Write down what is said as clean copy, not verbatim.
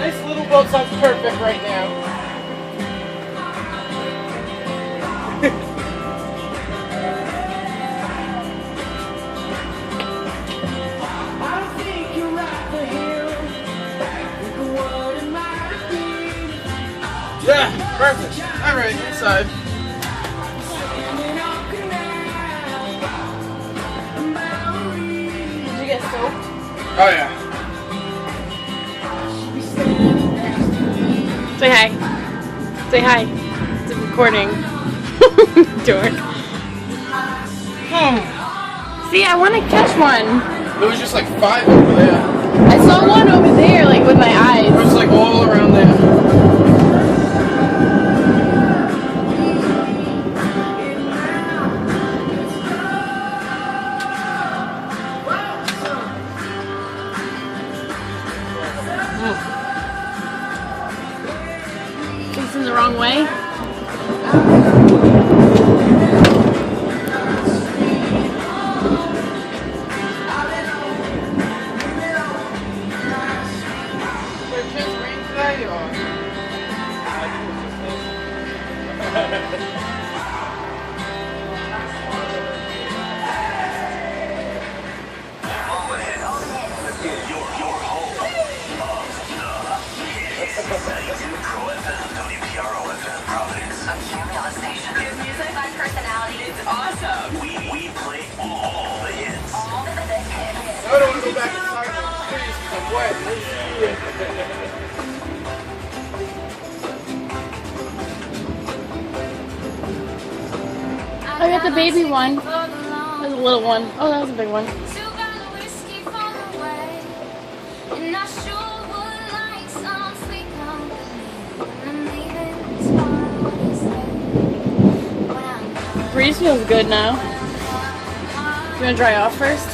Nice little boat sounds perfect right now. Yeah, perfect. Alright, inside. Did you get soaked? Oh yeah. Say hi. Say hi. It's a recording. Dork. See, I want to catch one. There was just like 5 over there. I saw one over there, like with my eyes. It was like all around there. Facing the wrong way. It's awesome. We play all the hits. I don't want to go back inside the trees because I'm wet. I got the baby one. There's a little one. Oh, that was a big one. Breeze feels good now. You want to dry off first?